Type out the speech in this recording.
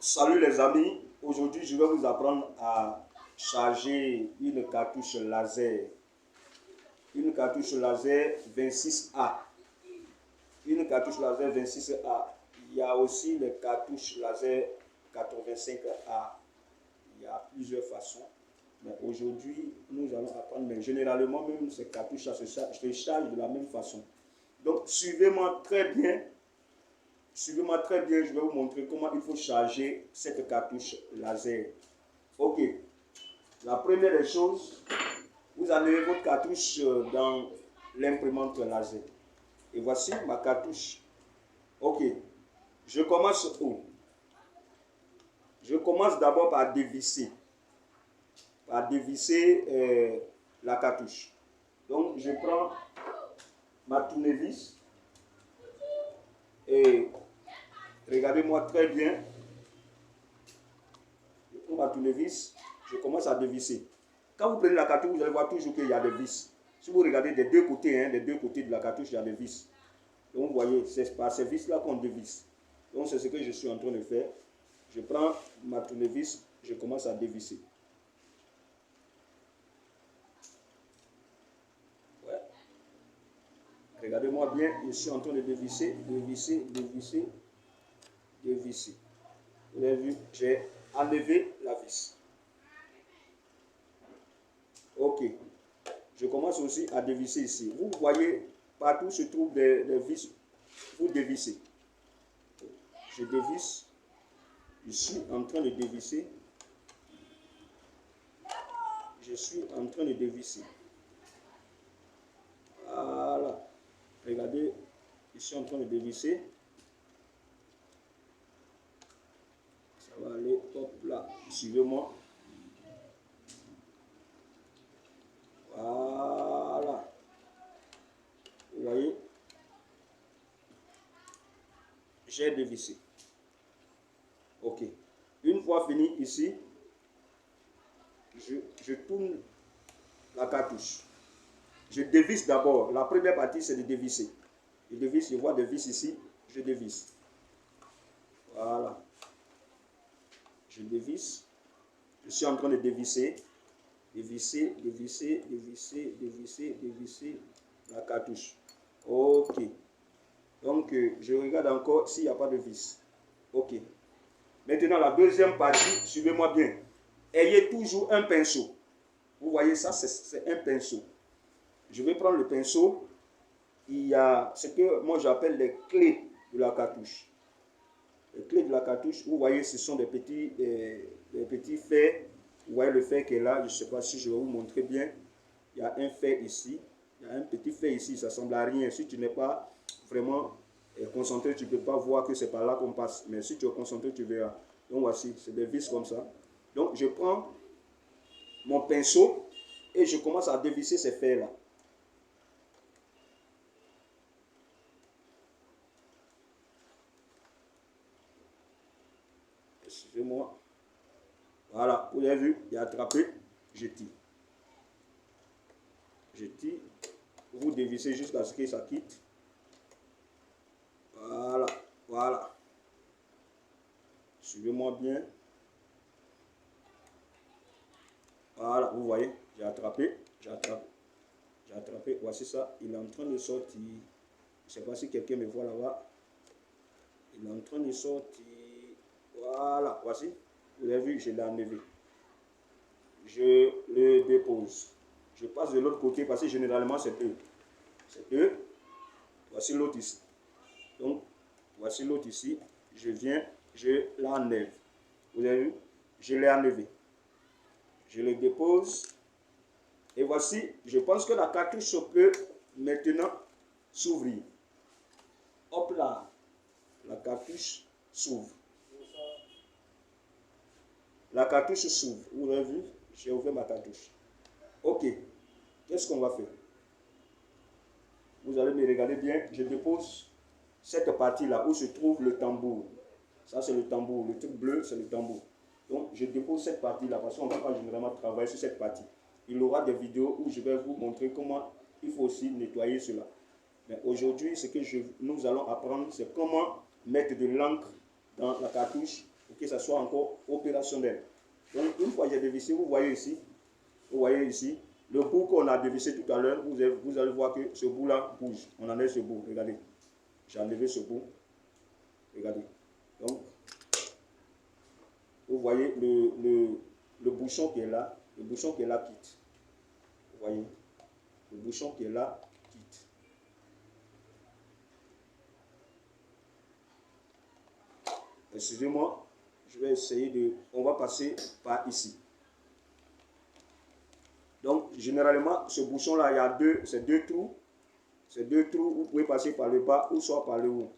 Salut les amis, aujourd'hui je vais vous apprendre à charger une cartouche laser. Une cartouche laser 26A. Une cartouche laser 26A. Il y a aussi les cartouches laser 85A. Il y a plusieurs façons. Mais aujourd'hui, nous allons apprendre, mais généralement même ces cartouches se chargent de la même façon. Donc suivez-moi très bien. Suivez-moi très bien, je vais vous montrer comment il faut charger cette cartouche laser. Ok, la première des choses, vous enlevez votre cartouche dans l'imprimante laser. Et voici ma cartouche. Ok, je commence où? Je commence d'abord par dévisser. Par dévisser la cartouche. Donc je prends ma tournevis et regardez-moi très bien. Je prends ma tournevis, je commence à dévisser. Quand vous prenez la cartouche, vous allez voir toujours qu'il y a des vis. Si vous regardez des deux côtés, des deux côtés de la cartouche, il y a des vis. Donc vous voyez, c'est par ces vis-là qu'on dévisse. Donc c'est ce que je suis en train de faire. Je prends ma tournevis, je commence à dévisser. Ouais. Regardez-moi bien, je suis en train de dévisser, dévisser, dévisser, dévisser. Vous avez vu, j'ai enlevé la vis. Ok. Je commence aussi à dévisser ici. Vous voyez, partout se trouvent des vis. Vous dévissez. Je dévisse. Je suis en train de dévisser. Je suis en train de dévisser. Voilà. Regardez, je suis en train de dévisser. Ça va aller, hop là. Suivez-moi. Voilà. Vous voyez, j'ai dévissé. Ok. Une fois fini ici, je tourne la cartouche. Je dévisse d'abord. La première partie, c'est de dévisser. Je dévisse, je vois des vis ici, je dévisse. Voilà. Je dévisse. Je suis en train de dévisser. Dévisser, dévisser, dévisser, dévisser, dévisser la cartouche. Ok. Donc, je regarde encore s'il n'y a pas de vis. Ok. Maintenant, la deuxième partie, suivez-moi bien. Ayez toujours un pinceau. Vous voyez ça, c'est un pinceau. Je vais prendre le pinceau. Il y a ce que moi j'appelle les clés de la cartouche. Les clés de la cartouche, vous voyez, ce sont des petits fers. Vous voyez le fer qui est là. Je ne sais pas si je vais vous montrer bien. Il y a un fer ici. Il y a un petit fer ici. Ça ne ressemble à rien. Si tu n'es pas vraiment concentré, tu ne peux pas voir que c'est par là qu'on passe. Mais si tu es concentré, tu verras. Donc voici, c'est des vis comme ça. Donc je prends mon pinceau et je commence à dévisser ces fers-là. Excusez-moi. Voilà, vous avez vu, il a attrapé, je tire. Je tire, vous dévissez jusqu'à ce que ça quitte. Voilà, voilà. Suivez-moi bien. Voilà, vous voyez, j'ai attrapé, j'ai attrapé. J'ai attrapé, voici ça, il est en train de sortir. Je ne sais pas si quelqu'un me voit là-bas. Il est en train de sortir. Voilà, voici. Vous avez vu, je l'ai enlevé. Je le dépose. Je passe de l'autre côté parce que généralement c'est eux. C'est eux. Voici l'autre ici. Donc, voici l'autre ici. Je viens, je l'enlève. Vous avez vu? Je l'ai enlevé. Je le dépose. Et voici, je pense que la cartouche peut maintenant s'ouvrir. Hop là. La cartouche s'ouvre. La cartouche s'ouvre. Vous avez vu? J'ai ouvert ma cartouche. Ok. Qu'est-ce qu'on va faire? Vous allez me regarder bien. Je dépose cette partie-là où se trouve le tambour. Ça, c'est le tambour. Le truc bleu, c'est le tambour. Donc, je dépose cette partie-là parce qu'on ne va pas généralement travailler sur cette partie. Il y aura des vidéos où je vais vous montrer comment il faut aussi nettoyer cela. Mais aujourd'hui, ce que nous allons apprendre, c'est comment mettre de l'encre dans la cartouche pour que ça soit encore opérationnel. Donc, une fois que j'ai dévissé, vous voyez ici, le bout qu'on a dévissé tout à l'heure, vous allez voir que ce bout-là bouge. On enlève ce bout, regardez. J'ai enlevé ce bout. Regardez. Donc, vous voyez le bouchon qui est là, le bouchon qui est là quitte. Vous voyez, le bouchon qui est là quitte. Excusez-moi, je vais essayer de... On va passer par ici. Donc, généralement, ce bouchon-là, il y a deux trous. Ces deux trous, vous pouvez passer par le bas ou soit par le haut.